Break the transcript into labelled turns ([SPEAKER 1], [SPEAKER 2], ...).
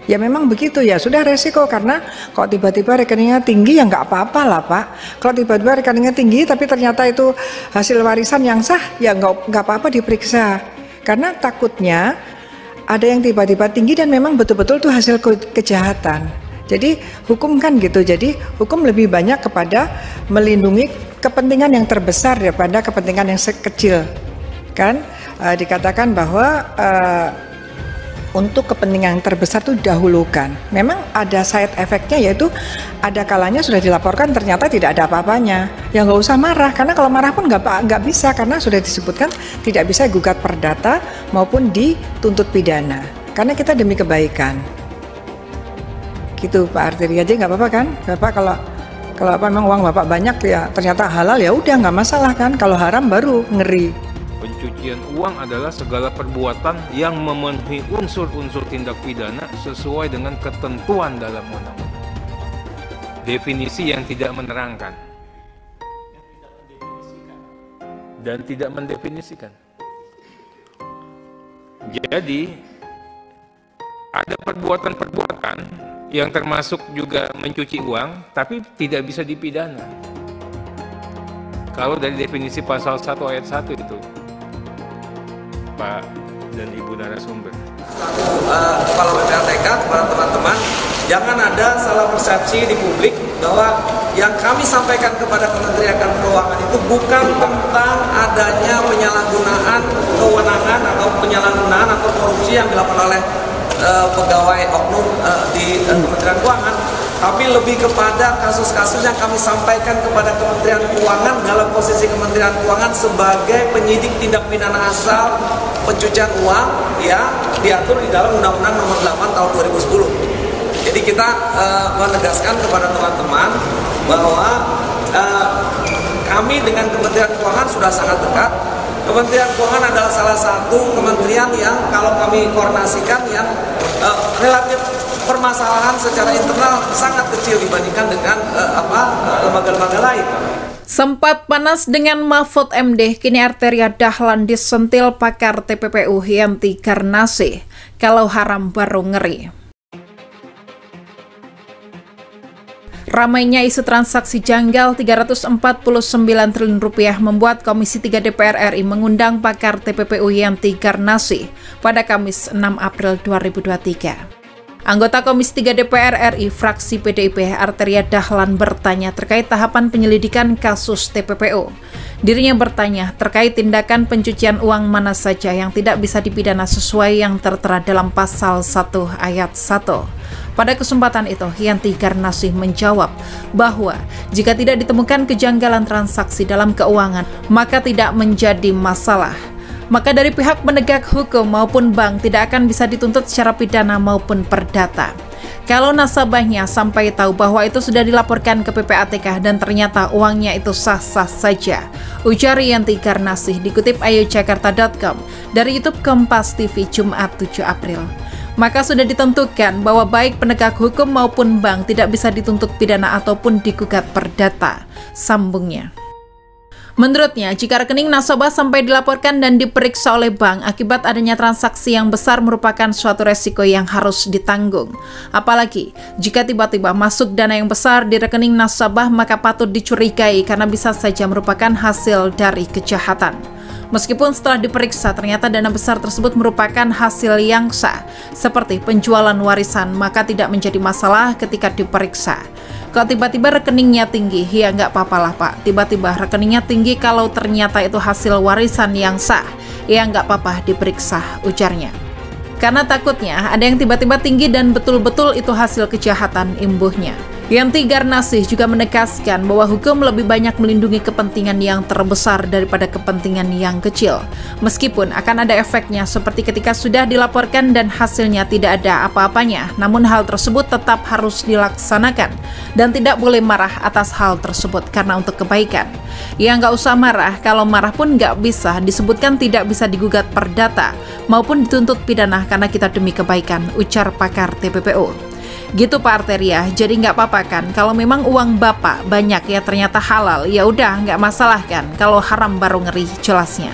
[SPEAKER 1] Ya memang begitu, ya sudah resiko, karena kalau tiba-tiba rekeningnya tinggi ya nggak apa-apa lah Pak. Kalau tiba-tiba rekeningnya tinggi tapi ternyata itu hasil warisan yang sah, ya nggak apa-apa diperiksa. Karena takutnya ada yang tiba-tiba tinggi dan memang betul-betul itu hasil kejahatan. Jadi hukum kan gitu, jadi hukum lebih banyak kepada melindungi kepentingan yang terbesar daripada kepentingan yang kecil. Kan dikatakan bahwa untuk kepentingan yang terbesar itu dahulukan. Memang ada side effect-nya, yaitu ada kalanya sudah dilaporkan ternyata tidak ada apa-apanya. Ya nggak usah marah, karena kalau marah pun nggak bisa, karena sudah disebutkan tidak bisa gugat perdata maupun dituntut pidana. Karena kita demi kebaikan. Gitu Pak Arteria, aja nggak apa-apa kan? Bapak kalau apa memang uang Bapak banyak ya ternyata halal, ya udah nggak masalah kan. Kalau haram baru ngeri.
[SPEAKER 2] Pencucian uang adalah segala perbuatan yang memenuhi unsur-unsur tindak pidana sesuai dengan ketentuan dalam undang-undang. Definisi yang tidak menerangkan dan tidak mendefinisikan. Jadi, ada perbuatan-perbuatan yang termasuk juga mencuci uang, tapi tidak bisa dipidana. Kalau dari definisi pasal 1 ayat 1 itu, Pak dan Ibu narasumber.
[SPEAKER 3] Kepala PPATK, kepada teman-teman, jangan ada salah persepsi di publik bahwa yang kami sampaikan kepada Kementerian Keuangan itu bukan tentang adanya penyalahgunaan kewenangan atau penyalahgunaan atau korupsi yang dilakukan oleh pegawai oknum di Kementerian Keuangan, tapi lebih kepada kasus-kasus yang kami sampaikan kepada Kementerian Keuangan dalam posisi Kementerian Keuangan sebagai penyidik tindak pidana asal pencucian uang yang diatur di dalam Undang-Undang Nomor 8 Tahun 2010. Jadi kita menegaskan kepada teman-teman bahwa kami dengan Kementerian Keuangan sudah sangat dekat. Kementerian Keuangan adalah salah satu kementerian yang kalau kami koordinasikan yang relatif permasalahan secara internal sangat kecil dibandingkan dengan lembaga-lembaga lain.
[SPEAKER 4] Sempat panas dengan Mahfud MD, kini Arteria Dahlan disentil pakar TPPU Yanti Garnasih. Kalau haram baru ngeri. Ramainya isu transaksi janggal 349 triliun rupiah membuat Komisi 3 DPR RI mengundang pakar TPPU Yanti Garnasih pada Kamis 6 April 2023. Anggota Komisi 3 DPR RI fraksi PDIP Arteria Dahlan bertanya terkait tahapan penyelidikan kasus TPPU. Dirinya bertanya terkait tindakan pencucian uang mana saja yang tidak bisa dipidana sesuai yang tertera dalam pasal 1 ayat 1. Pada kesempatan itu, Yanti Garnasih menjawab bahwa jika tidak ditemukan kejanggalan transaksi dalam keuangan, maka tidak menjadi masalah. Maka dari pihak penegak hukum maupun bank tidak akan bisa dituntut secara pidana maupun perdata. Kalau nasabahnya sampai tahu bahwa itu sudah dilaporkan ke PPATK dan ternyata uangnya itu sah-sah saja, ujar Yanti Garnasih dikutip ayojakarta.com dari YouTube Kompas TV Jumat 7 April. Maka sudah ditentukan bahwa baik penegak hukum maupun bank tidak bisa dituntut pidana ataupun digugat perdata, sambungnya. Menurutnya, jika rekening nasabah sampai dilaporkan dan diperiksa oleh bank akibat adanya transaksi yang besar merupakan suatu resiko yang harus ditanggung. Apalagi, jika tiba-tiba masuk dana yang besar di rekening nasabah maka patut dicurigai karena bisa saja merupakan hasil dari kejahatan. Meskipun setelah diperiksa ternyata dana besar tersebut merupakan hasil yang sah, seperti penjualan warisan, maka tidak menjadi masalah ketika diperiksa. Kalau tiba-tiba rekeningnya tinggi, ya nggak apa-apalah Pak. Tiba-tiba rekeningnya tinggi kalau ternyata itu hasil warisan yang sah, ya nggak apa-apa diperiksa, ujarnya. Karena takutnya ada yang tiba-tiba tinggi dan betul-betul itu hasil kejahatan, imbuhnya. Yanti Garnasih juga menegaskan bahwa hukum lebih banyak melindungi kepentingan yang terbesar daripada kepentingan yang kecil. Meskipun akan ada efeknya seperti ketika sudah dilaporkan dan hasilnya tidak ada apa-apanya, namun hal tersebut tetap harus dilaksanakan dan tidak boleh marah atas hal tersebut karena untuk kebaikan. Ya nggak usah marah, kalau marah pun nggak bisa, disebutkan tidak bisa digugat perdata maupun dituntut pidana karena kita demi kebaikan, ujar pakar TPPU. Gitu Pak Arteria, jadi nggak apa-apa kan kalau memang uang Bapak banyak ya ternyata halal, ya udah nggak masalah kan, kalau haram baru ngeri, jelasnya.